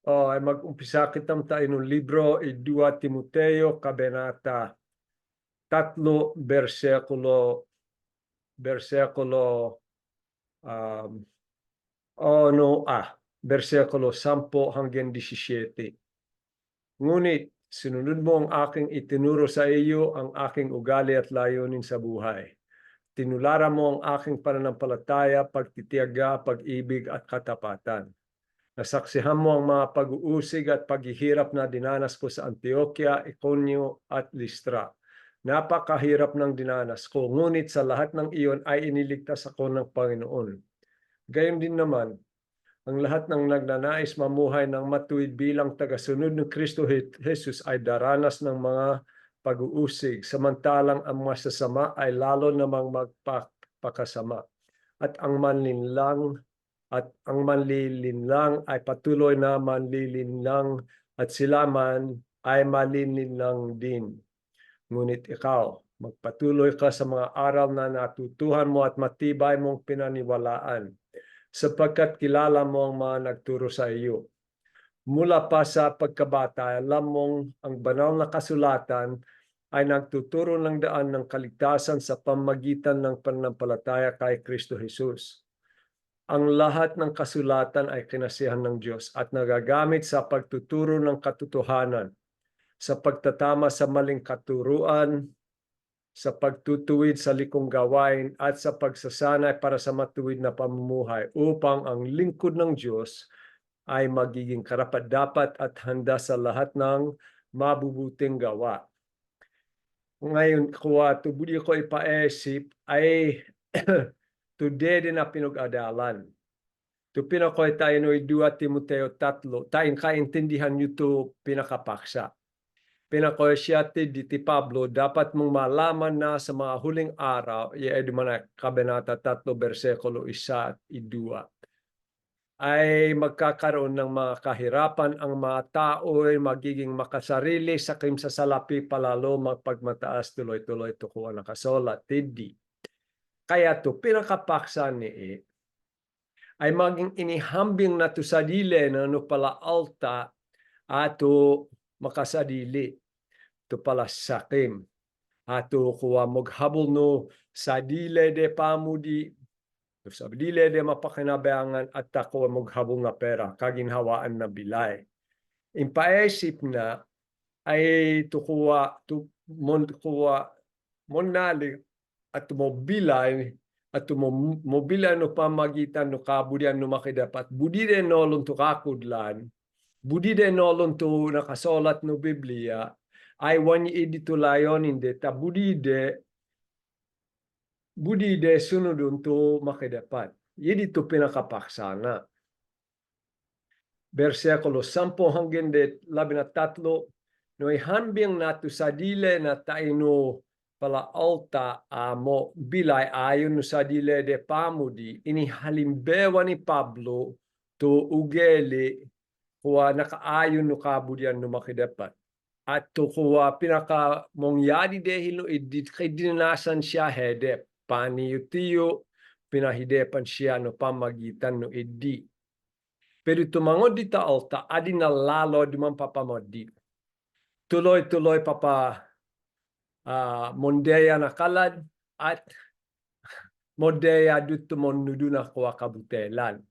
Ay mag-umpisa kitam tayo ng libro, 2 Timoteo, Kabanata 3, versikulo um, versikulo 10 hanggang 17. Ngunit sinunod mo ang aking itinuro sa iyo, ang aking ugali at layunin sa buhay. Tinularan mo ang aking pananampalataya, pagtitiyaga, pag-ibig at katapatan. Nasaksihan mo ang mga pag-uusig at paghihirap na dinanas ko sa Antioquia, Iconio at Listra. Napakahirap ng dinanas ko, ngunit sa lahat ng iyon ay iniligtas ako ng Panginoon. Gayon din naman, ang lahat ng nagnanais mamuhay ng matuwid bilang tagasunod ng Kristo Jesus ay daranas ng mga pag-uusig, samantalang ang masasama ay lalo namang magpakasama. At ang manlilinlang ay patuloy na manlilinlang at sila man ay malinlinlang din. Ngunit ikaw, magpatuloy ka sa mga aral na natutuhan mo at matibay mong pinaniwalaan, sapagkat kilala mo ang mga nagturo sa iyo. Mula pa sa pagkabata, alam mong ang banal na kasulatan ay nagtuturo ng daan ng kaligtasan sa pamamagitan ng pananampalataya kay Kristo Jesus. Ang lahat ng kasulatan ay kinasihan ng Diyos at nagagamit sa pagtuturo ng katotohanan, sa pagtatama sa maling katuruan, sa pagtutuwid sa likong gawain at sa pagsasanay para sa matuwid na pamumuhay upang ang lingkod ng Diyos ay magiging karapat-dapat at handa sa lahat ng mabubuting gawa. Ngayon, kuwa tubuli ko ipaisip ay today din na pinag-adalan. To pinakoy tayo no 2 Timoteo 3, tayo kaintindihan nyo to pinakapaksa. Pinakoy siya ti Pablo, dapat mong malaman na sa mga huling araw, Kabanata 3, versikulo 1 at 2, ay magkakaroon ng mga kahirapan, ang mga tao ay magiging makasarili, sakim sa salapi palalo magpagmataas, tuloy-tuloy tukuha nakasolat, hindi. Kaya to pinakapaksa ni ay maging inihambing na to sadili na no pala alta ato makasadili to pala sakim ato kuwa maghabol no sadile de pamudi to sadile de mapakinabangan at ako maghabol na pera kaginhawaan na bilay impaisip na ay to kuwa to monali at mobilay at mobilan no pamagitan no kabudian no makidapat budi de nolon to kakudlan budi de nolon to nakasolat no Biblia ay wani edito layon hindi ta budi de sunodun to makidapat yedi to pinakapaksana versikulo 10 hanggang 13 no ihambing nato sa dile na taino pala alta mo bilay ayon no sa dile de pamudi inihalimbewa ni Pablo to ugeli kuwa nakaayon no kabudian no makidapat at to kuwa pinaka mongyari dehil no idit kay dinasan siya hedep paniyutiyo pinahidepan siya no pamagitan no idi pero tumangod di ta alta adi na lalo di man papamodi tuloy-tuloy papa mondeya na kalad at modeya dito monudo na kuwa kabutelan.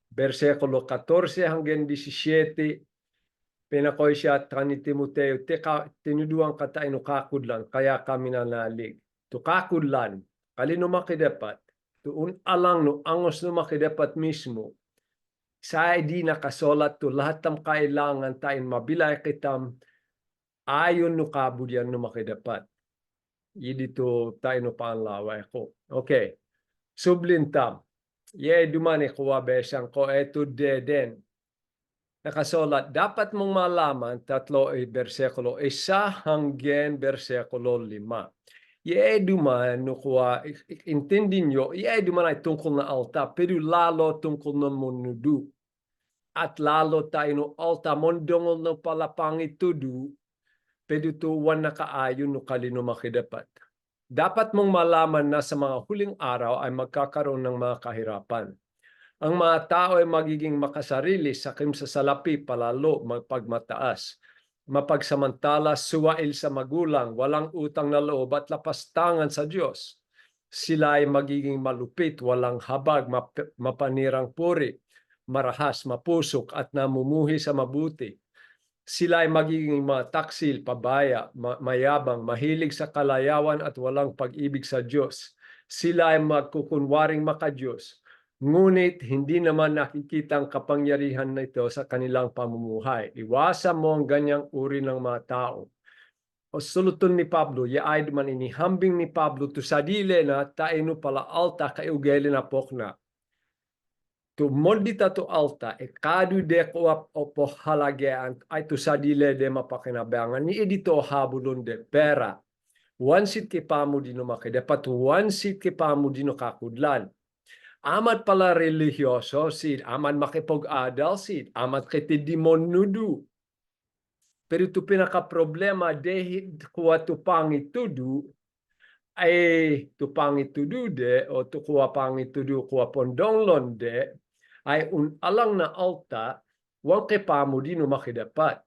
Versikulo 14 hanggang 17, pinakoy siya at ni Timoteo, tinuduang kata ino kakudlan, kaya kami nanalig. To kakudlan, kalino makidapat, tuun alang no, angos no makidapat mismo, sa di nakasolat to lahat ng kailangan tayo mabilay kitam ayon no kabudyan no makidapat. Dito tayo no panlaway ko. Okay. Sublintam. Dumani kuwa besang ko eto deden. Nakasolat, dapat mong malaman, 3 versikulo 1 hanggang versikulo 5. Duman no kuwa, intindi nyo, duman ay tungkol na alta, pero lalo tungkol na munudu. At lalo tayo no alta, mondongol no palapang itudu, pero tuwan na kaayon no kalino makidapat. Dapat mong malaman na sa mga huling araw ay magkakaroon ng mga kahirapan. Ang mga tao ay magiging makasarili, sakim sa salapi, palalo, magpagmataas, mapagsamantala, suwail sa magulang, walang utang na loob at lapastangan sa Diyos. Sila ay magiging malupit, walang habag, mapanirang puri, marahas, mapusok at namumuhi sa mabuti. Sila ay magiging mataksil, pabaya, mayabang, mahilig sa kalayawan at walang pag-ibig sa Diyos. Sila ay magkukunwaring makadiyos, ngunit hindi naman nakikita ang kapangyarihan nito sa kanilang pamumuhay. Iwasan mo ang ganyang uri ng mga tao. O suluton ni Pablo, yaay man inihambing ni Pablo to sadile na taino pala alta kaugeli na pokna. Tu mondita tu alta e kadu de ko opo halagean ay tu sadile de mapakinabangan ni edito habulon de pera. Wansit ki pamu dino makidapat, wansit ki pamu dino kakudlan. Amat pala religyoso sid, amat makipag-adal sid, amat kitidimon nudu. Pero tu pinaka-problema dehid kuwa tu pangitudu ay tu pangitudu de o tu kuwa pangitudu kuwa pondonglon de ay alang na alta wang kepamu dino makidapat.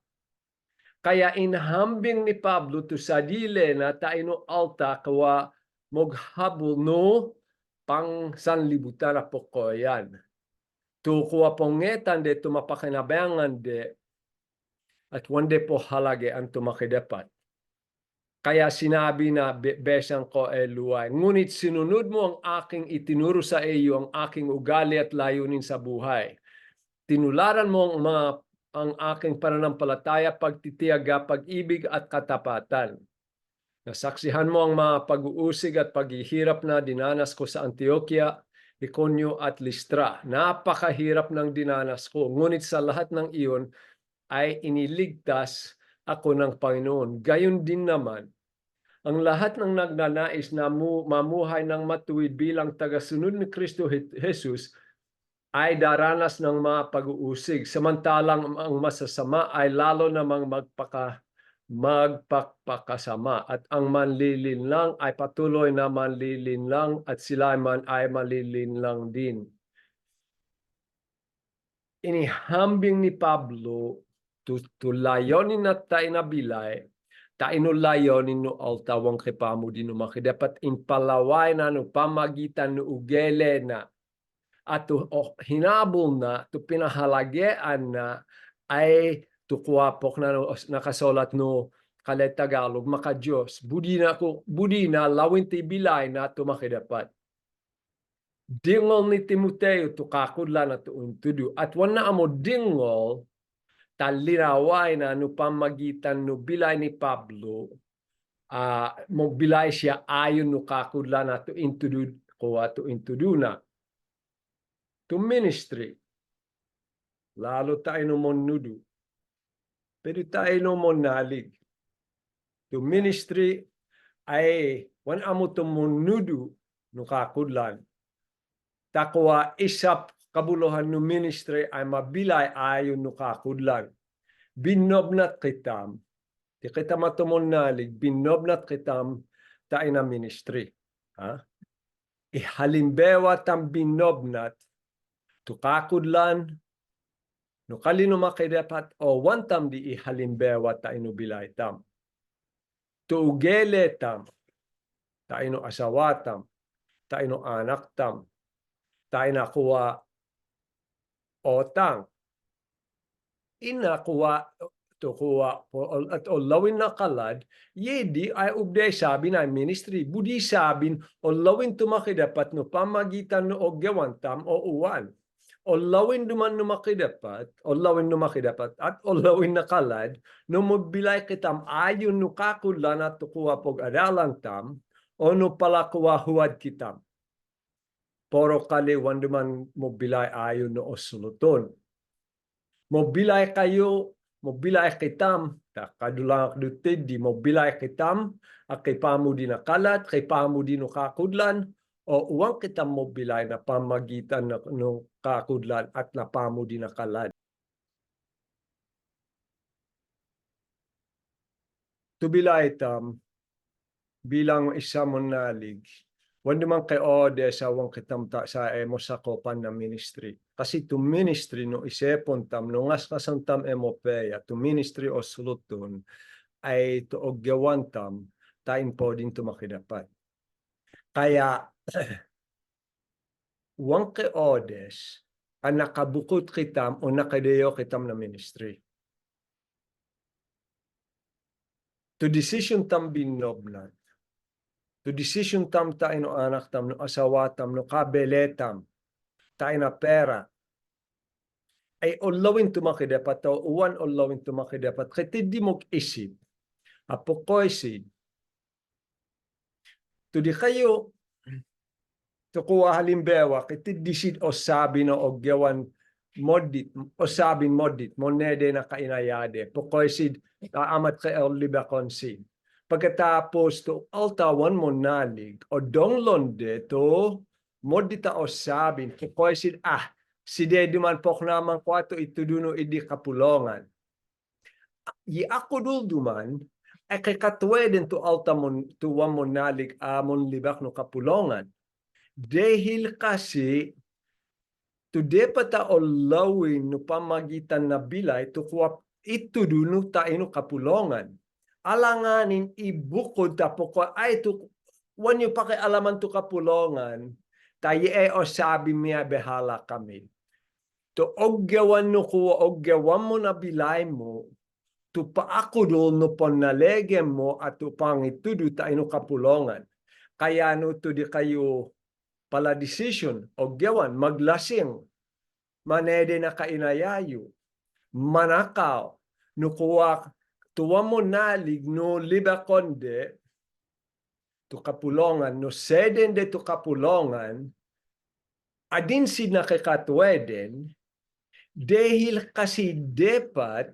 Kaya inhambing ni Pablo tu sadile na taino alta kuwa moghabol no pang sanlibutan na pokoyan. Tu kuwa pongetan de tu mapakinabangan de at wande po halage ang tumakidapat. Kaya sinabi na besang ko luay, ngunit sinunod mo ang aking itinuro sa iyo, ang aking ugali at layunin sa buhay. Tinularan mo ang aking pananampalataya, pagtitiyaga, pag-ibig at katapatan. Nasaksihan mo ang mga pag-uusig at paghihirap na dinanas ko sa Antioquia, Iconio at Listra. Napakahirap ng dinanas ko, ngunit sa lahat ng iyon ay iniligtas ako ng Panginoon. Gayon din naman, ang lahat ng nagnanais na mamuhay ng matuwid bilang tagasunod ni Kristo Jesus ay daranas ng mga pag-uusig. Samantalang ang masasama ay lalo namang magpapakasama at ang manlilinlang ay patuloy na manlilinlang at sila man ay malilinlang din. Inihambing ni Pablo tulayonin at tainabilay, tainulayonin no altawang kepamo din no makidapat impalaway na no pamagitan no ugele na at hinabol na to pinahalagean na ay tukwapok na no, nakasulat no kalet Tagalog maka Diyos budi na lawinti bilay na tumakidapat. Dingol ni Timoteo to kakudla na to untudu at wana amo dingol talinaway na no pamagitan no bilay ni Pablo mo bilay siya ayon no kakudla na to intudu ko to intudu na to ministry lalo tayo no monudu pero tayo no monalig to ministry ay wan amo to monudu no kakudlan takwa isap kabuluhan no ministry ay mabilay ayon no kakudlan binobnat kitam di kita matumon nalig binobnat kitam tayo na ministry ihalimbewa tam binobnat to kakudlan no kalino makidapat o wantam di ihalimbewa tayo no bilay tam to ugele tam tayo no asawatam tayo no anak tam tayo nakuha otang inakuha to kuha at lawin na kalad yedi ay ubday sabi na ministry budi sabin o lawin tumakidapat no pamagitan no ogyawantam o uwan o lawin duman no makidapat o lawin no makidapat at o lawin na kalad no mobilay kitam ayon no kakulan at kuha pog adalang tam o no pala kuha huwad kitam poro kali wanduman mobilay ayon no osuluton. Mobilay kayo, mobilay kitam, kadulang akdutid di mobilay kitam, kay pamu di nakalat, kay pamu di no kakudlan, o uwang kitam mobilay na pamagitan no kakudlan at na pamu di nakalat. Tubilay tam, bilang isa monalig, Wan naman kay ode sa wang kitamta sa emo sa kopan na ministry. Kasi to ministry no isepon tam no ngas kasang tam emo peya to ministry o suluton ay to ogyawan tam tain po din to makidapat. Kaya wang kay odes ang nakabukod kitam o nakadeyo kitam na ministry. To decision tam binobnat. To decision tam tayo no anak tam no asawa tam no kabeletam tayo na pera ay ulawin tumakidapat o uwan ulawin tumakidapat kaya di mo isip apo ko isip to di kayo to kuha halimbawa kaya disid o sabi no ogyawan modit o sabi modit monede na kainayade po ko isip amat kay oliba konsi pagkatapos to altawan mo nalig o donglonde to modita o sabi ko isip si Dedi man pok naman kwato ituduno idi kapulongan. Yi ako dulduman ay kay katweden to altamon tuwam mo nalig amon libak no kapulongan. Dahil kasi to depata o lawin no pamagitan na bilay to kuwap ituduno tayo no kapulongan. Alanganin ibukod tapo ko ay to wanyo pakialaman to kapulongan tayo o sabi miya behala kami. To ogyawan no kuwa ogyawan mo na bilay mo to paakudol no panalegem mo at to pangitudu tayo no kapulongan. Kaya no to di kayo pala decision ogyawan maglasing manede na kainayayo manakaw no kuwa tuwa mo nalig no liba konde to kapulongan no seden de to kapulongan adin si nakikatweden dahil kasi dapat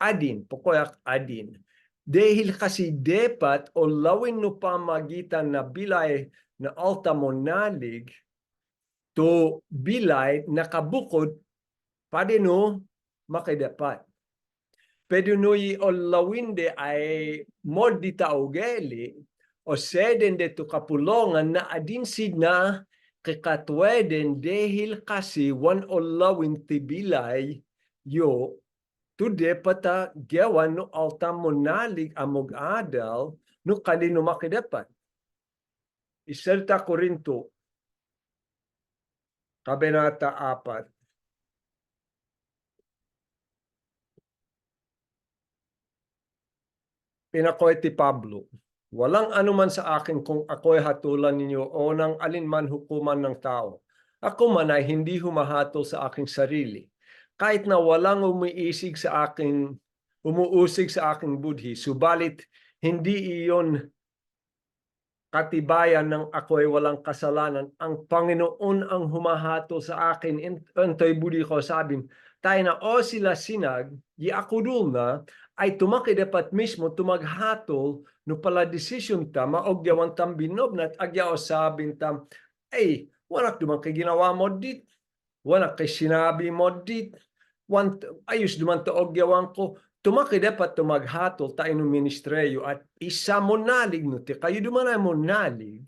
adin, pokoyak adin. Dahil kasi dapat o lawin no pamagitan na bilay na alta mo nalig to bilay nakabukod pwede no makidapat. Pwede no o lawin de ay mod di taugeli o seden de to kapulongan na adin sid na kikatweden dahil kasi wan o lawin tibilay yo tude pata gawan no alta mo nalig amog adal no kalino makidapat. Iserta Korinto kabanata 4. Pinakoy ti Pablo. Walang anuman sa akin kung ako'y hatulan ninyo o ng alinman hukuman ng tao. Ako man ay hindi humahatol sa aking sarili. Kahit na walang umuusig sa aking budhi, subalit hindi iyon katibayan ng ako'y walang kasalanan. Ang Panginoon ang humahatol sa akin. Antoy budhi ko sabing, tayo na o sila sinag, di ako dul na, ay tumakidapat mismo tumaghatol no pala decision ta maogyawan tam binob na agya o sabing tam ay wanak duman kay ginawa mo dit wanak kay sinabi mo dit ayos duman to ogyawan ko tumakidapat tumaghatol tayo no ministreyo at isa mo nalig no ti kayo duman ay mo nalig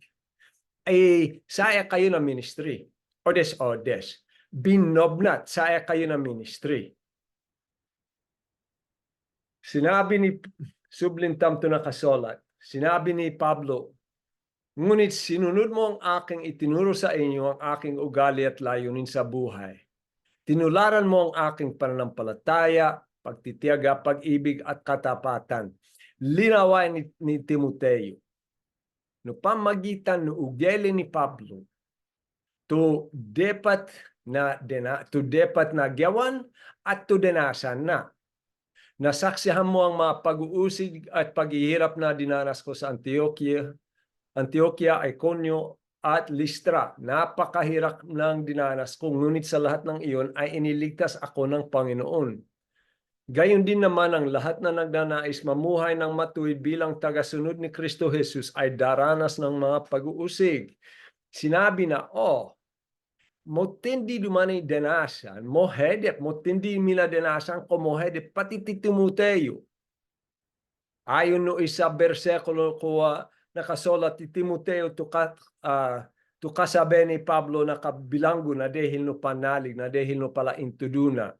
ay saya kayo na ministry odes binobnat saya kayo na ministry. Sinabi ni sublintam to nakasulat, sinabi ni Pablo, ngunit sinunod mo ang aking itinuro sa inyo, ang aking ugali at layunin sa buhay. Tinularan mo ang aking pananampalataya, pagtitiyaga, pag-ibig at katapatan. Linaway ni Timoteo. No pamagitan no ugali ni Pablo, to dapat na gawan at to denasan na. Nasaksihan mo ang mga pag-uusig at paghihirap na dinanas ko sa Antioquia, Iconio at Listra. Napakahirap ng dinanas ko, ngunit sa lahat ng iyon ay iniligtas ako ng Panginoon. Gayon din naman ang lahat na nagnanais mamuhay ng matuwid bilang tagasunod ni Kristo Jesus ay daranas ng mga pag-uusig. Sinabi na, motindi dumani denasan, mohedep, motindi mila denasan ko mohedep, pati ti Timoteo. Ayon no isa bersekulo ko nakasolat ti Timoteo to kasabi ni Pablo na kabilanggo na dahil no panalig, na dahil no pala intuduna.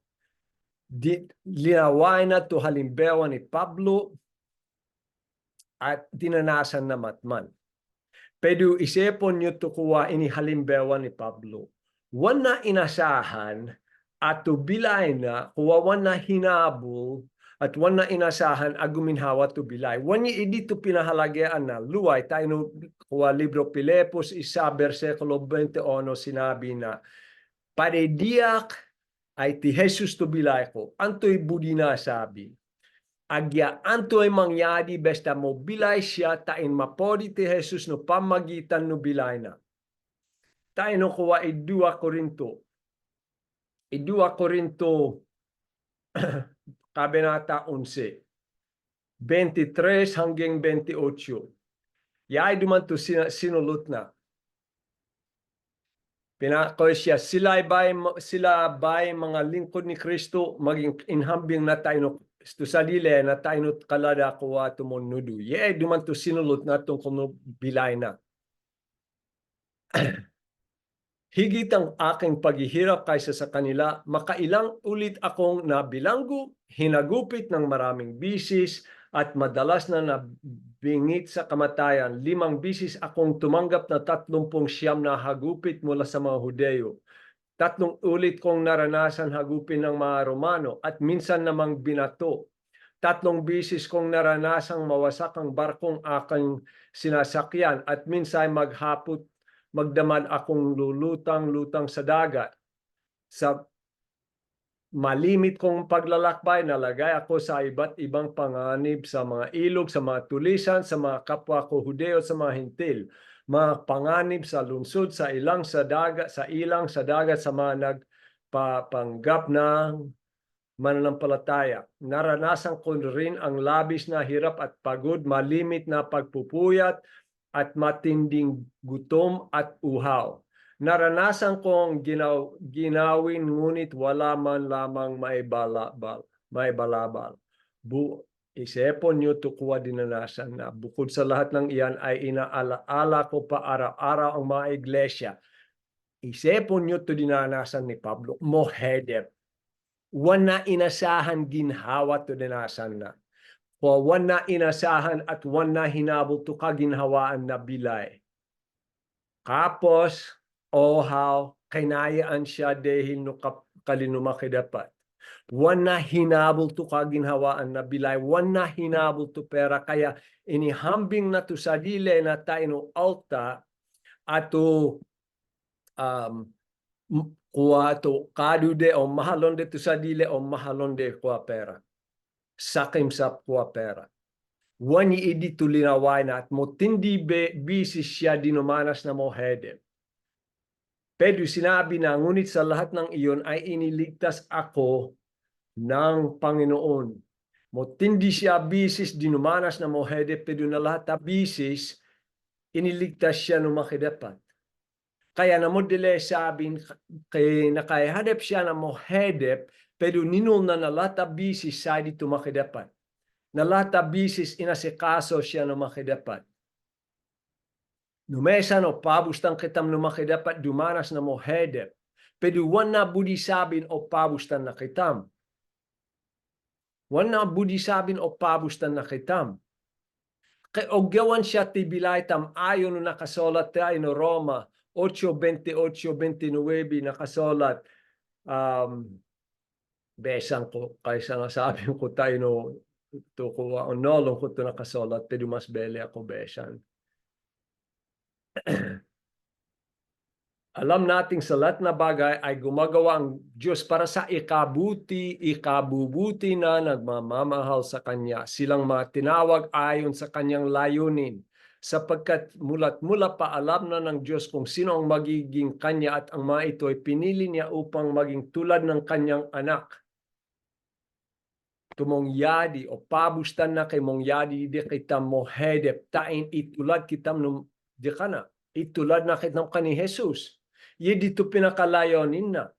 Linaway na to halimbawa ni Pablo at dinanasan na matman. Pero isipon nyo to kuwa ini halimbawa ni Pablo. Wana inasahan at to bilay na kuwa wana hinabol at wana inasahan aguminhawa to bilay. Wani idito pinahalagaan na luway tayo no kuwa libro Pilipos isa versikulo 21 sinabi na padediak ay ti Jesus to bilay ko. Anto'y budi na sabi. Agya anto'y mangyadi besta mo bilay siya tain mapodi ti Jesus no pamagitan no bilay na. Tayo no kuwa idua Korinto. Idua Korinto kabanata 11. 23 hanggang 28. Yay duman to sinulot na. Pinakoy siya, sila bay mga lingkod ni Kristo maging inhambing na tayo no to sa dile na tayo no kalada kuwa tumunudu. Yay duman to sinulot na itong kuno bilay na. Higit ang aking paghihirap kaysa sa kanila, makailang ulit akong nabilanggo, hinagupit ng maraming bisis, at madalas na nabingit sa kamatayan. 5 bisis akong tumanggap na 39 na hagupit mula sa mga Hudeo. 3 ulit kong naranasan hagupin ng mga Romano at minsan namang binato. 3 bisis kong naranasang mawasak ang barkong aking sinasakyan at minsan magdamag akong lulutang-lutang sa dagat. Sa malimit kong paglalakbay, nalagay ako sa iba't ibang panganib sa mga ilog, sa mga tulisan, sa mga kapwa ko Hudeo, sa mga hintil. Mga panganib sa lungsod, sa ilang sa dagat, sa mga nagpapanggap ng mananampalataya. Naranasan ko rin ang labis na hirap at pagod, malimit na pagpupuyat, at matinding gutom at uhaw. Naranasan kong ginawin ngunit wala man lamang maibalabal. Isipon nyo to kuwa dinanasan na bukod sa lahat ng iyan ay inaalaala ko pa araw-araw ang mga iglesia. Isipon nyo to dinanasan ni Pablo. Mohedep. Wana inasahan ginhawa to dinasan na. Wana inasahan at wana hinabol to kaginhawaan na bilay. Kapos, ohaw, kainayaan siya dahil no kalinumaki dapat. Wana hinabol to kaginhawaan na bilay. Wana hinabol to pera. Kaya inihambing na to sa dile na tayo no alta ato kuha to kadude o mahalon de to sa dile o mahalon de kuha pera. Sakim sa kuha pera. Wani idi tulinaway na at motindi bisis siya dinumanas na mohedep. Pero sinabi na ngunit sa lahat ng iyon ay iniligtas ako ng Panginoon. Motindi siya bisis dinumanas na mohedep pero na lahat na bisis iniligtas siya ng makidapat. Kaya namodele sabin kay nakahadap siya ng mohedep pero ninul na lahat na bisis sa dito makidapat. Na lahat na bisis inasikaso siya ng makidapat. Numesa no pabustan kitam no makidapat dumanas na mohedep. Pero wana budi sabin o pabustan na kitam. Wana budi sabin o pabustan na kitam. Kay ogyawan siya tibilay tam ayon no nakasolat tayo no Roma 8:28-29 nakasolat. Besang ko kaysa nga sabi ko tayo no to ko onolong ko to nakasolat pero mas bele ako besan. Alam nating sa lahat na bagay ay gumagawa ang Diyos para sa ikabubuti na nagmamahal sa Kanya. Silang mga tinawag ayon sa Kanyang layunin. Sapagkat mula pa alam na ng Diyos kung sino ang magiging Kanya at ang mga ito ay pinili niya upang maging tulad ng Kanyang anak. Tumongyadi o pabustan na kay mongyadi di kita mohedep tain itulad kita di kana. Itulad na kita kani Jesus. Ye dito pinakalayonin na.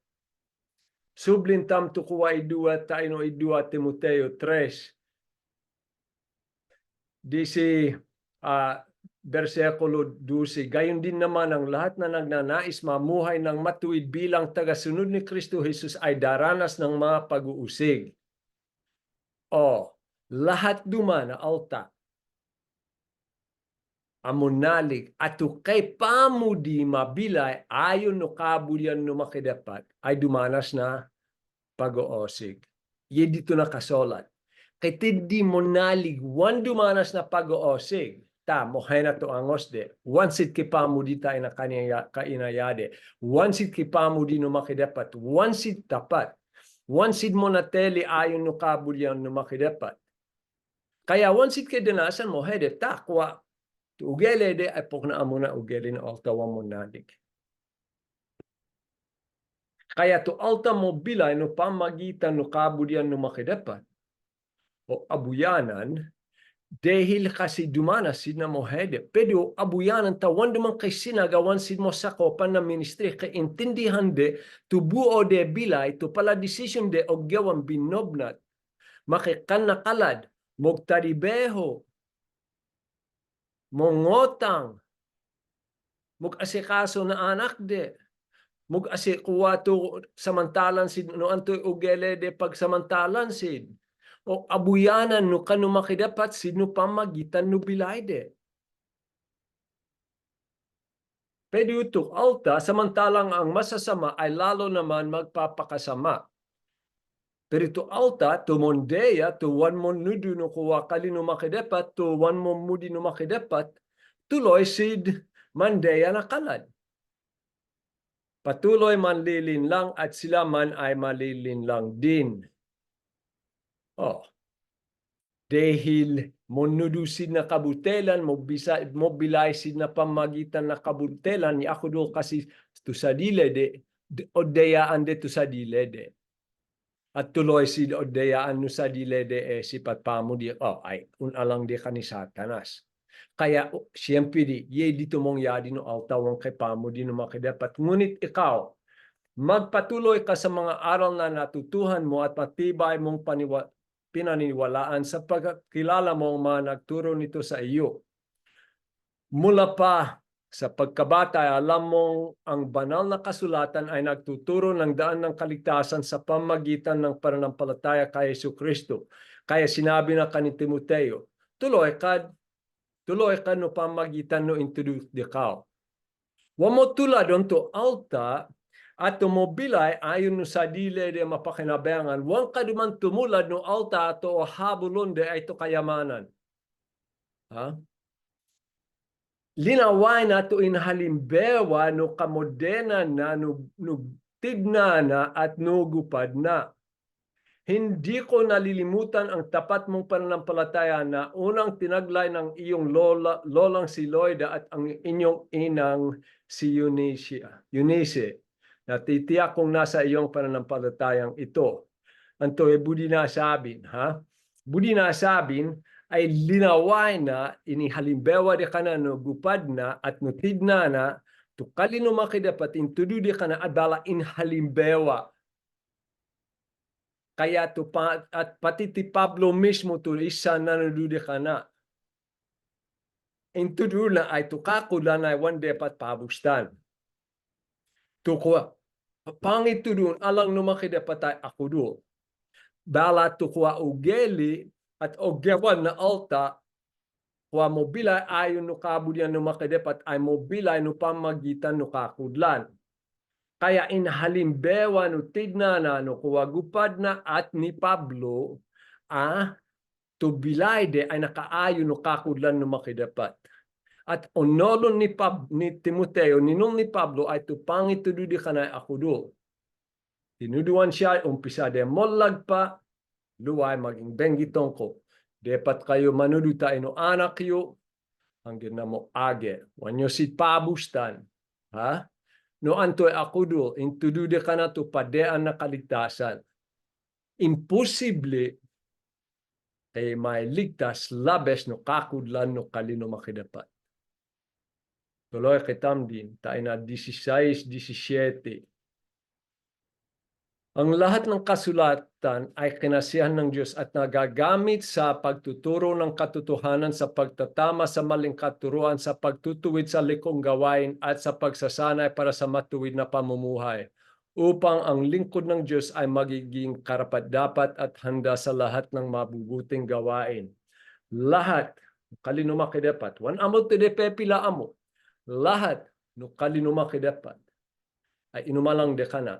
Sublintam to kuwa idua tayo idua Timoteo 3. Disi versikulo 12, gayon din naman ang lahat na nagnanais mamuhay ng matuwid bilang tagasunod ni Kristo Jesus ay daranas ng mga pag-uusig. O, lahat duman na alta, amunalig, ato kay pamudi mabilay ayon no kabulyan no makidapat ay dumanas na pag-uusig. Ye dito nakasolat. Kay tiddi monalig, wan dumanas na pag-uusig. Ta, mohay na to angos de. Wansit ki pamudi tayo na kainayade. Wansit ki pamudi no makidapat. Wansit tapat. Wansit mo na teli ayon no kabulyan no makidapat. Kaya wansit ki dinasan mo, hede, takwa. Ugele de ay pok na amuna ugele na altawa mo nadig. Kaya to alta mo bilay no pamagitan no kabulyan no makidapat o abuyanan dahil kasi dumanas sin na mo hede. Pero abuyanan tawan duman kay sinagawan sin mo sakopan na ministry kay intindihan de tubuo de bilay to pala decision de og gawan binobnat makikan nakalad mogtaribeho mongotang mog-asikaso na anak de mug-asikuwa to samantalan sid no antoy ugele de pagsamantalan sid o abuyanan no kanu makidapat sino pamagitan no bilayde. Pero ito alta samantalang ang masasama ay lalo naman magpapakasama. Pero ito alta to mondeya to wan mo nudu no kuwa kalino makidapat to wan mo mudi no makidapat tuloy sid mandeya na kalad. Patuloy manlilin lang at sila man ay malilin lang din. Oh. Dahil monudusin na kabutelan, mobilisin na pamagitan na kabutelan, ni ako do kasi to sa dile de, odeyaan de to sa dile de. At tuloy si odeyaan no sa dile de sipat pamo di, ay unalang de ka ni Satanas. Kaya siyempre di, ye dito mong yadi no altawang kay pamo di no makidapat. Ngunit ikaw, magpatuloy ka sa mga aral na natutuhan mo at matibay mong pinaniniwalaan sa pagkilala mo ang mga nagturo nito sa iyo. Mula pa sa pagkabata, alam mong ang banal na kasulatan ay nagtuturo ng daan ng kaligtasan sa pamagitan ng pananampalataya kay Jesucristo. Kaya sinabi na kani Timoteo, tuloy ka no pamagitan no introduce di kao. Wamo tulad onto alta at tumobilay ayon no sa dile de mapakinabangan, wang kaduman tumulad no alta ato o habulon de ay to kayamanan. Ha? Linaway na to inhalimbewa no kamodena na no tigna na at no gupad na. Hindi ko nalilimutan ang tapat mong pananampalataya na unang tinaglay ng iyong lolang si Loida at ang inyong inang si Eunice. Natitiyak kong nasa iyong pananampalatayang ito. Anto budi nasabin, ha? Budi nasabin ay linaway na inihalimbewa di ka na no gupad na at nutid na tukali no makidapat intudu di ka na adala inhalimbewa. Kaya to at pati ti Pablo mismo to isa na nudude ka na. Intudu na ay tukakula na one day pat pabustan. Tukwa pangitudun alang numakidapat ay ako do. Bala tukwa ugeli at ogyawan na alta kwa mobilay ayon no kabulyan no makidapat ay mobilay no pamagitan no kakudlan. Kaya inhalimbewa no tigna no kuwagupad na at ni Pablo to bilayde ay nakaayon no kakudlan no makidapat. At onolon ni Timoteo, ninong ni Pablo ay tupangit tududi kanay akudo. Tinuduan siya, umpisa de molag pa, luway maging benggitong ko. Depat kayo manuduta ino anak yo, hanggang na mo age. Wanyo si pabustan. Ha? No antoy akudo, intudude ka na to padean na kaligtasan. Imposible kay may ligtas labes no kakudlan no kalino makidapat. Tuloy kitam din, tayo na 16, 17. Ang lahat ng kasulatan ay kinasiyahan ng Diyos at nagagamit sa pagtuturo ng katotohanan sa pagtatama sa maling katuruan, sa pagtutuwid sa likong gawain at sa pagsasanay para sa matuwid na pamumuhay upang ang lingkod ng Diyos ay magiging karapat-dapat at handa sa lahat ng mabubuting gawain. Lahat, kalinuma kidapat. Wan amo ti de pepila amo. Lahat, no kalinuma kidapat. Ay inumalang de kana.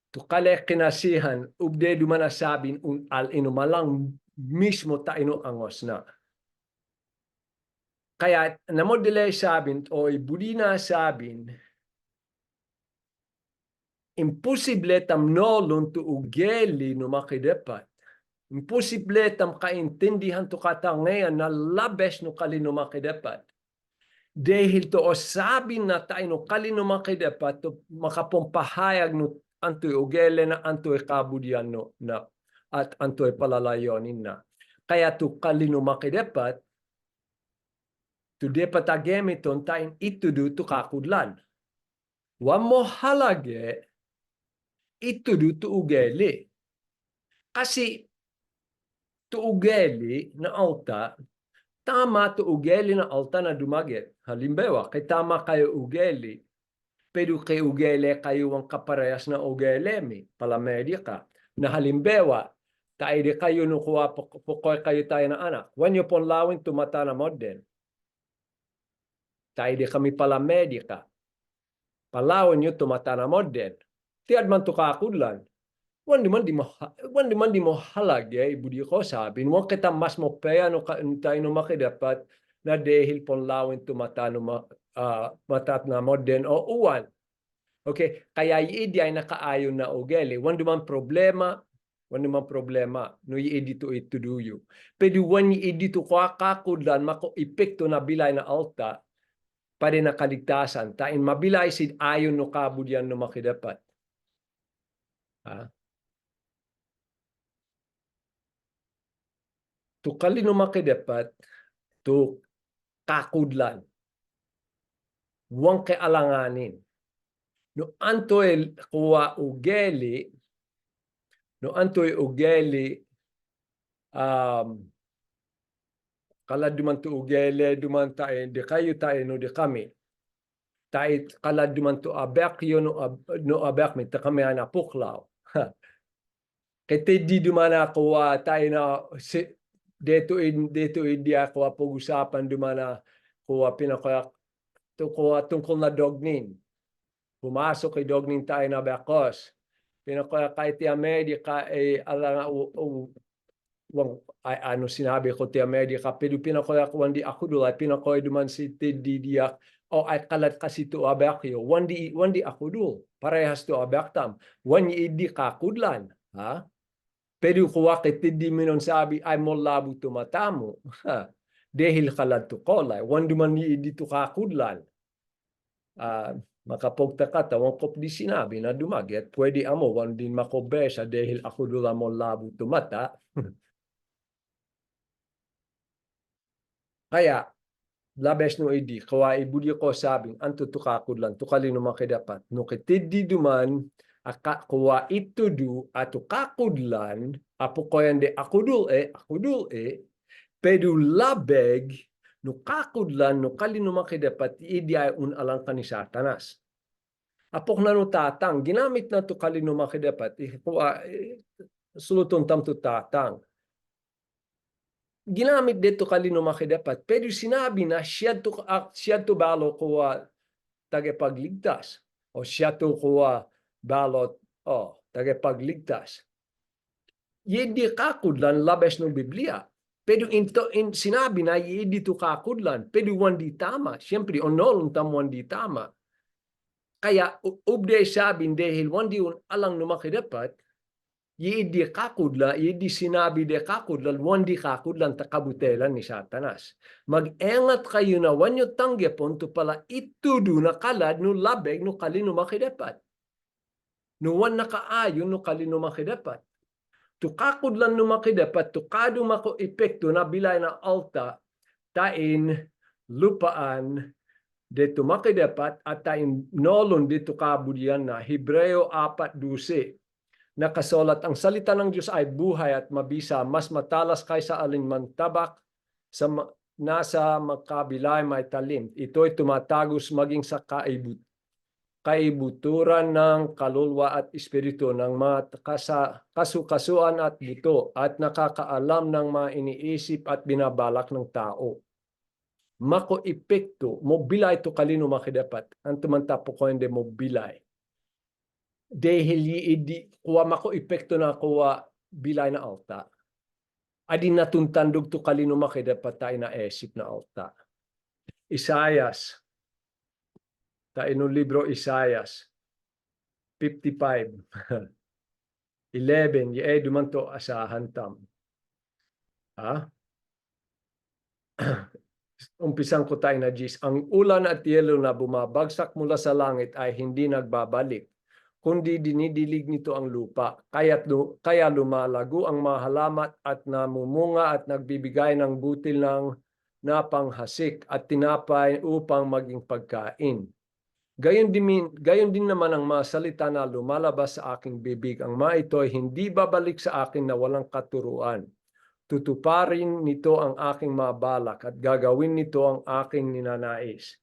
Tukale kinasihan, ubde dumana sabin un al inumalang mismo taino angos na. Kaya namodile sabin o ibudina sabin, imposible tam nolon tu ugeli no makidepat. Imposible tam kaintindihan tu katangayan na labes no kalino makidepat. Dahil to o sabin na tayo no kalino makidepat to makapumpahayag no antoy ugele na antoy kabudian no na at antoy palalayonin na. Kaya to kalino makidepat to depat agemiton tayo itudu to kakudlan. Wan mo halage itudu to ugeli. Kasi to ugeli na alta, tama to ugeli na alta na dumaget. Halimbawa, kay tama kayo ugeli, pero kay ugeli kayo ang kaparehas na ugeli mi, palamedya ka. Na halimbawa, tayo di kayo nukuha pukoy kayo tayo na anak. When you pon lawin tumata na model. Tayo di kami palamedya ka. Palawin nyo tumata na model. Tiyad man to kakudlan. Wan di man di mo halagay, budi ko sabi, wan kita mas mo peya no tayo no makidapat na dahil pon lawin tumata no matat na modern o uwan. Okay, kaya iidi ay nakaayon na ugeli. Wan di man problema no iidi to ituduyo. Pero wan iidi to kakudlan mako epekto na bilay na alta pa rin nakaligtasan. Tain mabilay sid ayon no kabudyan no makidapat. Ha? To kalino makidapat, to kakudlan. Huwag kaalanganin. No antoy kuwa ugeli, kalad duman to ugeli, duman tayo, di kayo tayo, no di kami. Tayo kalad duman to abek yun, no abek mi, ta kami anapuklaw. Kaya di duman ako tayo na, dito hindi ako pag-usapan dumana kuha pinakaya tungkol na dognin. Pumasok kay dognin tayo na bakos. Pinakaya kahit ti Amerika ay alang ano sinabi ko ti Amerika pero pinakaya ko hindi ako dulay pinakaya duman si Didiak o ay kalat kasi to abakyo wandi ako dul parehas to abaktam wani idi kakudlan ha. Pero kuwa kiti di minon sabi ay mo labo tumatamo. Dahil kalad to kolay. Wan duman ni dito kakudlan. Makapogta ka tawang kop di sinabi na dumaget. Pwede amo wan din makobesa dahil ako dula mo labo tumata. Kaya labes no idi kawa ibudi ko sabing anto to kakudlan to kalino makidapat. No kiti di duman kuwa itu du ato kakudlan apo ko yande akudul pedu labeg no kakudlan no kalino makidapat idi ay un alang kani Satanas. Apok na no tatang ginamit na to kalino makidapat kuwa suluton tam to tatang. Ginamit dito kalino makidapat pero sinabi na siya to balo kuwa tagapagligtas o siya to kuwa balot tagapagligtas. Yedi kakudlan labes ng Biblia. Pero sinabi na yedi to kakudlan. Pero wandi tama. Siyempre, onolong tam wandi tama. Kaya ubde sabin dahil wandi alang numakidapat, yedi kakudlan, yedi sinabi de kakudlan, wandi kakudlan takabutelan ni Satanas. Mag-engat kayo na wanyo tanggapon to pala itudu na kalad no labeg no kalino makidapat. No wan nakaayon no kalino makidapat. To kakudlan no makidapat, to kado mako epekto na bilay na alta, tain lupaan, dito makidapat at tain nolon dito kabudian na Hebreo 4:12. Nakasulat, ang salita ng Diyos ay buhay at mabisa, mas matalas kaysa alinman tabak, nasa makabilay may talim. Ito'y tumatagos maging sa kaibuturan ng kaluluwa at espiritu ng mga kasukasuan at buto at nakakaalam ng mga iniisip at binabalak ng tao. Mako epekto, mobilay to kalino makidapat. Ang tumantapo ko hindi mobilay. Dahil hindi kuwa mako epekto na kuwa bilay na alta. Adi natuntandog to kalino makidapat tayo na esip na alta. Isayas. Tayo no libro Isayas. 55. 11. Ye dumanto asahan tam. Ha? Umpisang ko tayo na Jis. Ang ulan at yelo na bumabagsak mula sa langit ay hindi nagbabalik, kundi dinidilig nito ang lupa. Kaya lumalago ang mga halaman at namumunga at nagbibigay ng butil ng napanghasik at tinapay upang maging pagkain. Gayon din naman ang mga salita na lumalabas sa aking bibig. Ang mga ito ay hindi babalik sa akin na walang katuruan. Tutuparin nito ang aking mga balak at gagawin nito ang aking ninanais.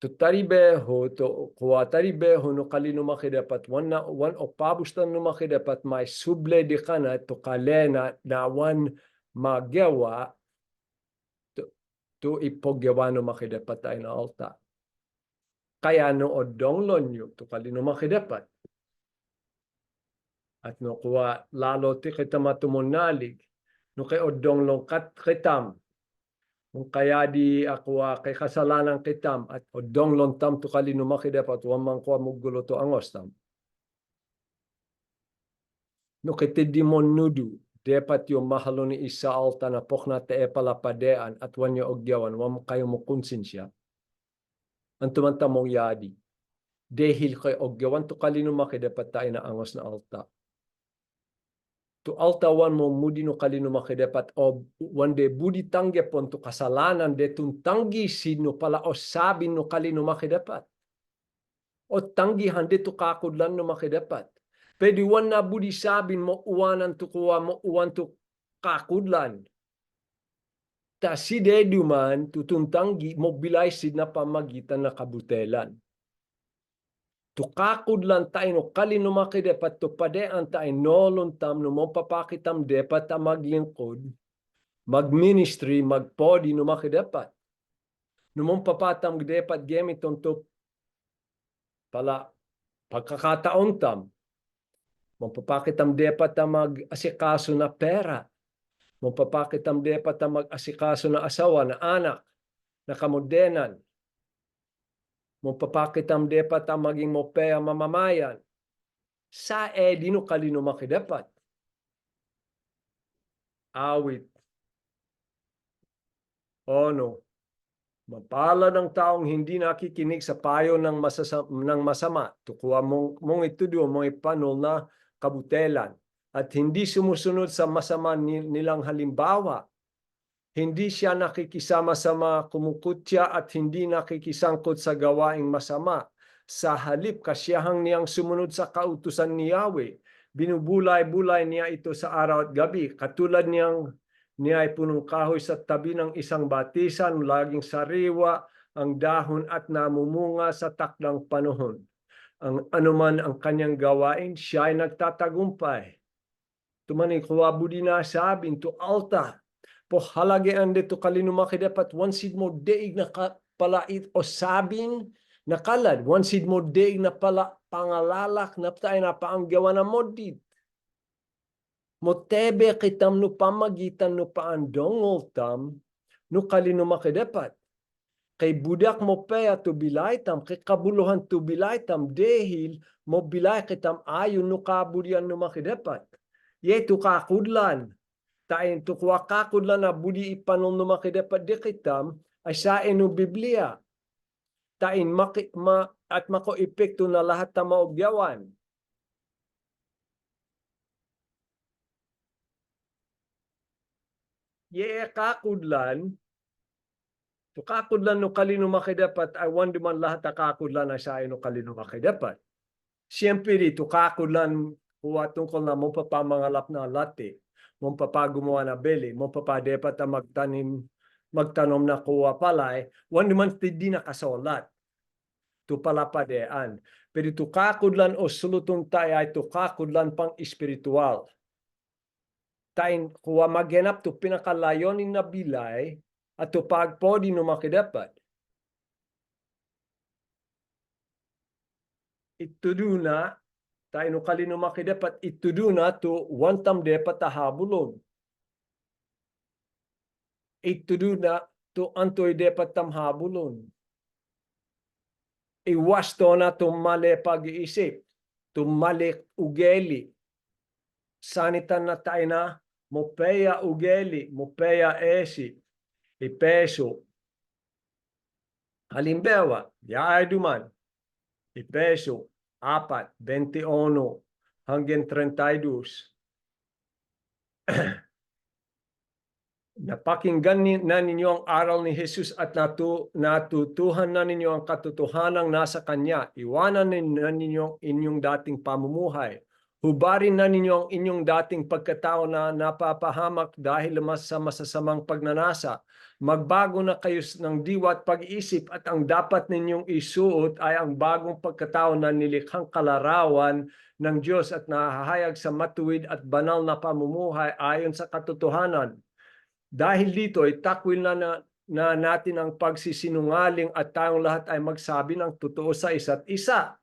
Tutaribeho to kuataribeho no kalino makidapat wan o pabustan no makidapat may suble di kana to kalena na wan magawa to ipogyawa no makidapat ay na alta. Kaya no odonglon nyo to kalino makidapat. At no kuwa lalo ti kita matumunalig no kay odonglon kat kitam. Kung kaya di ako kay kasalanan kitam at odong lontam to kalino makidapat wamang ko mugulo to angos tam. No kiti dimon nudu dapat yung mahalo ni isa alta na pokna te palapadean at wanyo ogyawan wam kayo mo konsensya. Antumanta mong yadi. Dahil kay ogyawan to kalino makidapat tayo na angos na alta. To altawan mo mudi no kalino makidapat o wande budi tangge pon to kasalanan de tuntanggi sino pala o sabi no kalino makidapat. O tanggi hande to kakudlan no makidapat. Pwede wan na budi sabin mo uwanan to kuwa mo uwan to kakudlan. Ta si deduman tutuntanggi mobilay sid na pamagitan na kabutelan. Tukakod lang tayo no kalino makidapat to padean tayo nolon tam no mapapakitam depat ta maglingkod, magministry, magpodi no makidapat. No mapapatam depat gemiton to pala pagkakataon tam. Mapapakitam depat ta mag-asikaso na pera. Mapapakitam depat ta mag-asikaso na asawa, na anak, na kamodenan. Mapapakitam depat ang maging mopea mamamayan. Sa dino kalino makidapat. Awit. Ono. Mapalad ang taong hindi nakikinig sa payo ng masama. Tukuha mong itudo, mong ipanol na kabutelan. At hindi sumusunod sa masama nilang halimbawa. Hindi siya nakikisama sa mga kumukutya at hindi nakikisangkot sa gawaing masama. Sa halip, kasiyahang niyang sumunod sa kautusan ni Yahweh. Binubulay-bulay niya ito sa araw at gabi. Katulad niya ay punong kahoy sa tabi ng isang batisan, laging sariwa ang dahon at namumunga sa takdang panahon. Ang anuman ang kanyang gawain, siya ay nagtatagumpay. Tumani kuwa budi na sabin to alta. Po halagaan dito kalino makidapat wansid mo deig na palait o sabin na kalad wansid mo deig na pala pangalalak na tayo na paanggawa na modit mo tebe kitam no pamagitan no paandongol tam no kalino makidapat kay budak mo paya to bilay tam kay kabuluhan to bilay tam dehil mo bilay kitam ayon no kabudyan no makidapat yeto kakudlan tayo tukwa kakudlan na budi ipanon no makidapat di kitam ay saen no Biblia. Tayo at mako epekto na lahat na maugyawan. Ye kakudlan, to kakudlan no kalino makidapat ay wan duman lahat na kakudlan ay saen no kalino makidapat. Siyempre dito, kakulan kuha tungkol na mo papamangalap na lati, mo papagumawa na beli, mo papadepat na magtanom na kuha palay, wan naman di nakasolat. Tu palapadean. Pero tu kakudlan o sulutong tayo ay tu kakudlan pang espiritual. Tayo kuha maghanap tu pinakalayonin na bilay at tu pagpodi no makidapat. Itudo na tayo no kalino makidapat itudo na tu wantam depat tahabulon. Itudo na tu antoy depat tamhabulon. Iwas to na tumali pag-iisip, tumali ugeli. Sanitan na tayo na mopeya ugeli, mopeya esi, ipeso. Halimbawa, yaay duman, ipeso, 4, 21, hanggang 32. Napakinggan na ninyo ang aral ni Jesus at natutuhan na ninyo ang katotohanang nasa Kanya. Iwanan na ninyo inyong dating pamumuhay. Hubarin na ninyo ang inyong dating pagkatao na napapahamak dahil sa masasamang pagnanasa. Magbago na kayo ng diwa at pag-iisip at ang dapat ninyong isuot ay ang bagong pagkatao na nilikhang kalarawan ng Diyos at nahahayag sa matuwid at banal na pamumuhay ayon sa katotohanan. Dahil dito ay takwil na natin ang pagsisinungaling at tayong lahat ay magsabi ng totoo sa isa't isa,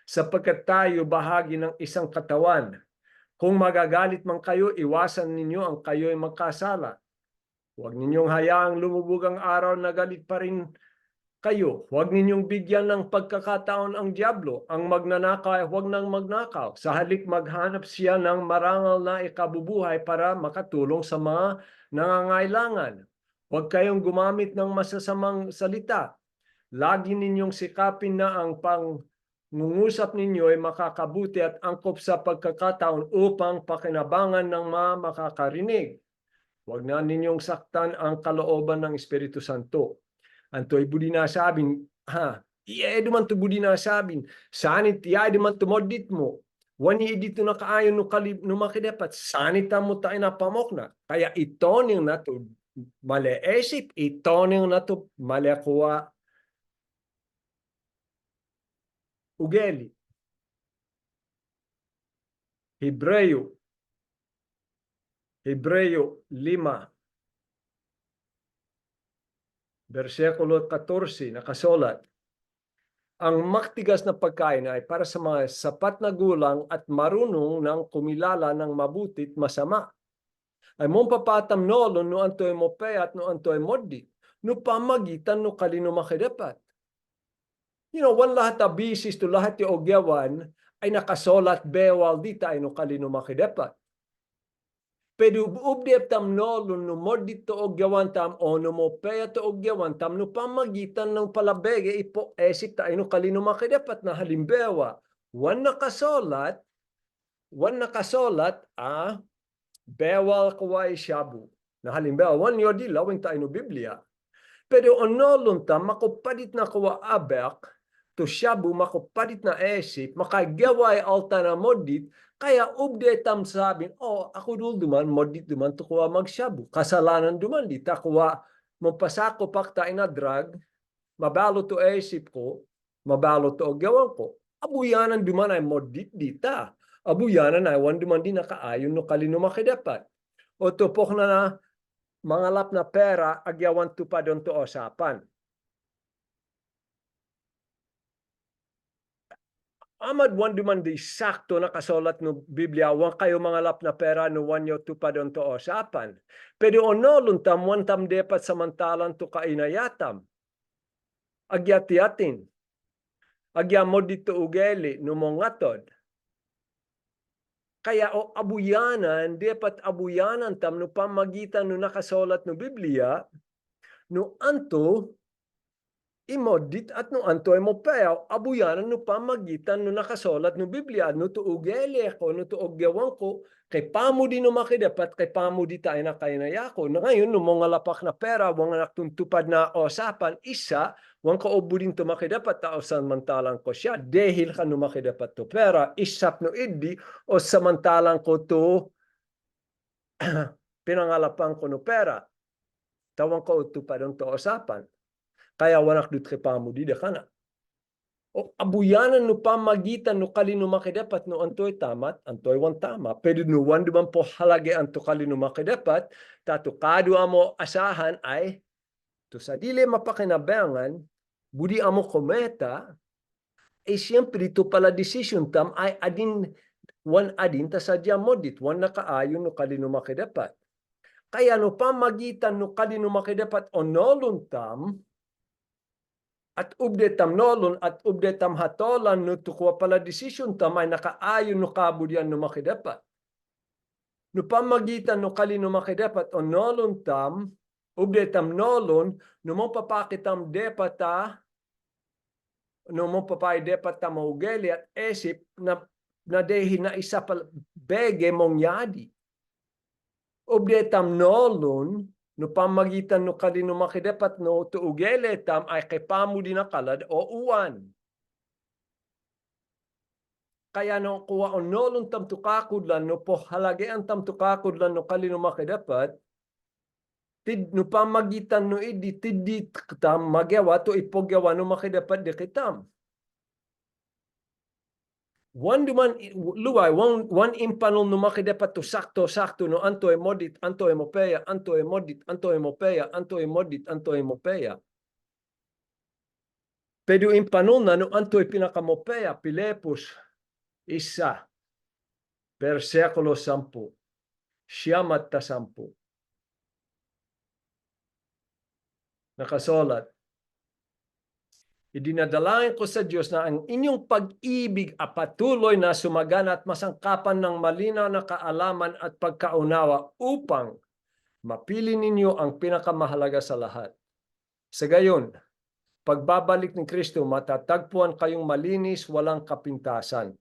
sapagkat tayo bahagi ng isang katawan. Kung magagalit man kayo, iwasan ninyo ang kayo'y magkasala. Huwag ninyong hayaang lumubog ang araw na galit pa rin kayo. Huwag ninyong bigyan ng pagkakataon ang diablo. Ang magnanakaw ay huwag nang magnakaw. Sa halik maghanap siya ng marangal na ikabubuhay para makatulong sa mga nangangailangan. Huwag kayong gumamit ng masasamang salita. Lagi ninyong sikapin na ang pangungusap ninyo ay makakabuti at angkop sa pagkakataon upang pakinabangan ng mga makakarinig. Huwag na ninyong saktan ang kalooban ng Espiritu Santo. Antoy budi nasabing, iya duman to budi nasabing, sanit iya duman to modit mo. Wani dito na kaayon no makidapat, sanita mo tayo na pamok na. Kaya ito niyong na to maleesip, ito niyong na to malekuwa ugeli. Hebreo 5, versikulo 14, nakasulat, ang maktigas na pagkain ay para sa mga sapat na gulang at marunong ng kumilala ng mabuti at masama. Ay mong papatam no antoy mo payat no antoy moddi. No pamagitan no kalino makidapat. Wan lahat na bisis to lahat yung ogyawan ay nakasolat bewal dita ay no kalino makidapat. Pero ubdep tam no moddi to ogyawan tam o no mo payat to ogyawan tam no pamagitan ng palabege ipo esip ta ay no kalino makidapat na halimbawa. Wan nakasolat bewal kuway shabu. Na halimbawa, wan yodi lawing tayo no Biblia. Pero onolon ta, makupadit na kuwa abek, to shabu makupadit na esip, makagaway alta na modit, kaya ubde tam sabin, ako dul duman, modit duman, to kuwa magshabu. Kasalanan duman, di ta kuwa, mapasako pakta ina drug, mabalo to esip ko, mabalo to ogyawan ko. Abuyanan duman ay modit dita. Abuyanan ay wan duman di nakaayon no kalino makidapat. O tupok na mangalap na pera agyawan tupadon to usapan. Amad wan duman di sakto nakasulat no Biblia wan kayo mangalap na pera no wan yo tupadon to usapan. Pero onolon tam wan tam depat samantalan to kainayatam. Agyati-atin. Agyamo dito ugeli no mongatod. Kaya abuyanan, dapat abuyanan tam no pamagitan no nakasolat no Biblia, no anto imodit at no antoy mo payaw, abuyanan no pamagitan no nakasolat no Biblia, no tuugele ko, no tuogyawang ko, kay pamo di no makidapat, kay pamo di tayo na kainaya ko. Na ngayon, no mga lapak na pera, mga naktuntupad na usapan, isa, wang kaubo din to makidapat, tao samantalang ko siya, dahil ka no makidapat to pera, isap no idi, o samantalang ko to, pinangalapan ko no pera, tawang kautupad ang to usapan. Kaya wanak dut kay pamo di da kana. O abuyanan no pamagitan no kalino makidapat no antoy tamat, antoy wan tama. Pero no wan duman po halage anto kalino makidapat, tato kado amo asahan ay to sa dili mapakinabangan, budi amo kometa, eh siyempre ito pala decision tam ay adin ta sadya modit, wan nakaayon no kalino makidapat. Kaya no pamagitan no kalino makidapat o nolon tam, at ubdetam nolon at ubdetam hatolan no tukwa pala decision tamay nakaayon no kabudyan no makidapat. No pamagitan no kali no makidapat o nolon tam, ubdetam nolon, no mo papakitam depata, no mo papay depata maugeli at esip na dehi na isa pala bege mong yadi. Ubdetam nolon, no pamagitan no kalino makidapat no tuugele tam ay kay pamo din nakalad o uwan. Kaya no kuha o nolon tam tukakudlan no po halagean tam tukakudlan no kalino makidapat, tid no pamagitan no idi tidit tam magyawa to ipogyawa no makidapat di kitam. Wan duman luway, wan impanol no makidapat to sakto no antoy modit, antoy mopeya, antoy modit, antoy mopeya, antoy modit, antoy mopeya. Pero impanol na no antoy pinakamopeya, Pilepos, isa, versikulo 10, siyamat ta 10. Nakasulat, idinadalangin ko sa Diyos na ang inyong pag-ibig at patuloy na sumagana at masangkapan ng malinaw na kaalaman at pagkaunawa upang mapili ninyo ang pinakamahalaga sa lahat. Sa gayon, pagbabalik ni Kristo, matatagpuan kayong malinis, walang kapintasan.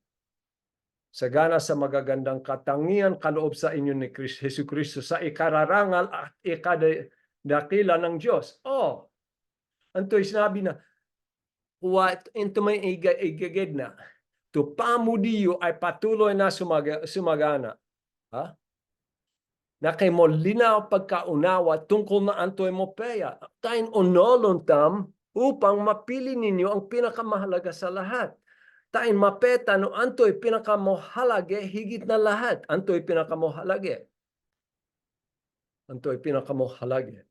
Sagana sa magagandang katangian kaloob sa inyo ni Hesus Kristo sa ikararangal at ikadakila ng Diyos. Oh, anto'y sinabi na, what into may igagid na, to pamudiyo ay patuloy na sumagana. Ha? Na kay mo linaw pagkaunawa tungkol na antoy mo peya. Tayo onolon tam upang mapili ninyo ang pinakamahalaga sa lahat. Tayo mapeta no antoy pinakamohalage higit na lahat. Antoy pinakamohalage. Antoy pinakamohalage.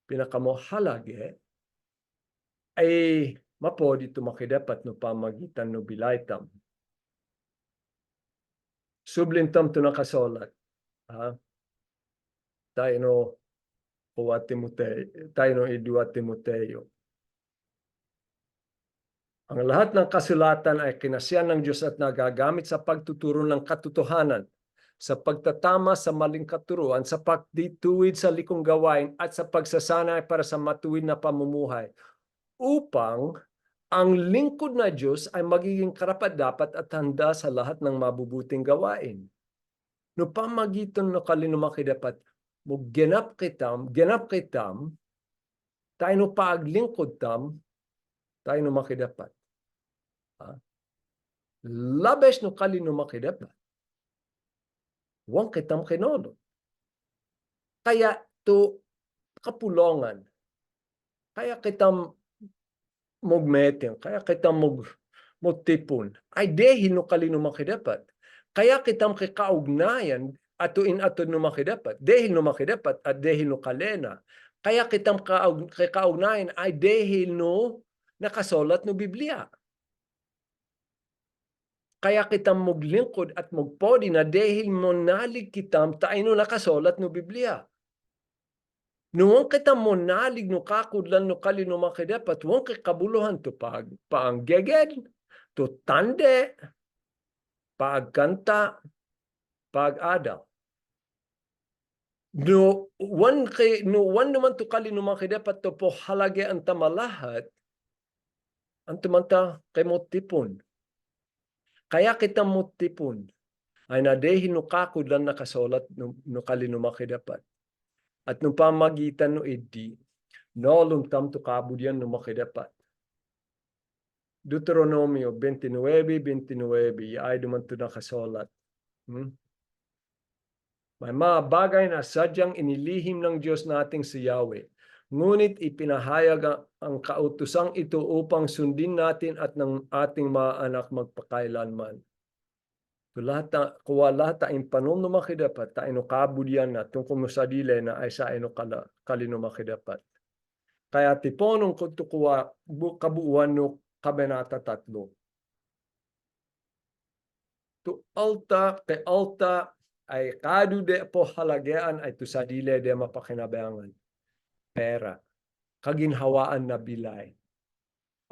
Pinakamohalage ay mapodi ito makidapat no pamagitan no bilaytam. Sublintam to nakasolat. Ha? Tayo no tayo no idua Timoteo. Ang lahat ng kasulatan ay kinasiyan ng Diyos at nagagamit sa pagtuturo ng katotohanan, sa pagtatama sa maling katuruan, sa pagdituwid sa likong gawain at sa pagsasanay para sa matuwid na pamumuhay, upang ang lingkod na Diyos ay magiging karapat-dapat at handa sa lahat ng mabubuting gawain. No pamagitan no kalinumakidapat, mo genap kitam, tayo no paaglingkod tam, tayo no makidapat. Labes no kalinumakidapat. Wang kitam kinolo. Kaya to kapulongan, kaya kitam mogmeting, kaya kitam mogtipon, ay dehil no kalinumakidapat. Kaya kitam kikaugnayan atuin no makidapat. Dehil no makidapat at dehil no kalena. Kaya kitam kikaugnayan ay dehil no nakasolat no Biblia. Kaya kitam moglingkod at mogpodi na dehil mo nalig kitam tayo no nakasolat no Biblia. Nuwang kitam mo nalig no kakudlan no kalino makidapat, huwag kikabuluhan to paanggeged, to tande, pagkanta, pag-adaw. No one naman to kalino makidapat to po halage ang tamalahat, ang tumanta kay mo tipon. Kaya kita mo tipon ay nadehin no kakod lang nakasolat no kalinumaki dapat. At no pamagitan no idi, no lumtam to kabudyan no makidapat. Deuteronomio 29:29 ay duman to nakasolat. May mga bagay na sadyang inilihim ng Diyos nating si Yahweh. Ngunit ipinahayag ang kautusang ito upang sundin natin at ng ating mga anak magpakailanman. So kuwa lahat ta impanom no makidapat ta ino kabudyan na tungkol mo sa dile na ay sa ino kalino makidapat. Kaya tiponong ko kuwa kabuuan no kabanata 3. To alta kay alta ay kadude po halagaan ay to sa dile de mapakinabangan. Pera. Kaginhawaan na bilay.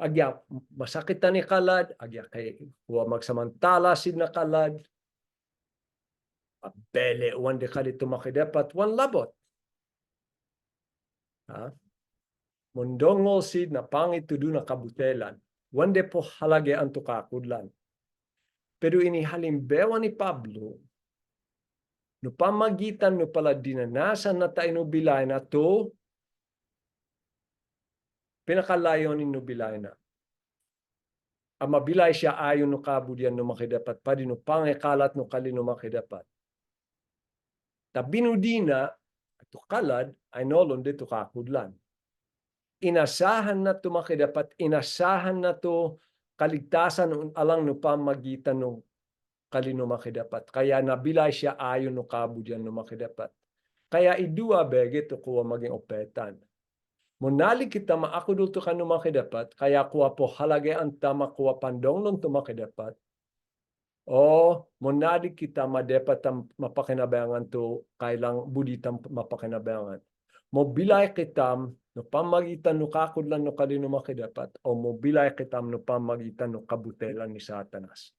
Agya masakit ni kalad, agya kay huwa magsamantala sin na kalad. Bele wan de kadito makidapat wan labot. Ha? Mondongol sid na pangit tudu na kabutelan. Wan de po halagaan to kakudlan. Pero inihalimbewa ni Pablo, no pamagitan no pala dinanasan na tayo bilay na to, pinakalayo ni nubilay na. Ang mabilay siya ayon no kabudyan no makidapat pa din no pangekalat no kalino makidapat. Tabinudina at kalad ay nolon dito kakudlan. Inasahan na to makidapat, inasahan na to kaligtasan alang no pamagitan no kalino makidapat. Kaya nabilay siya ayon no kabudyan no makidapat. Kaya idua bege to kuwa maging opetan. Munali kita maakudul to kanu makidapat, kaya kuwa po halagay ang tama kuwa pandong nun to makidapat. O munali kita madepat mapakinabangan to kailang buditan mapakinabangan. Mobilay kitam no pamagitan no kakudlan no kalino makidapat o mobilay kitam no pamagitan no kabutelan ni Satanas.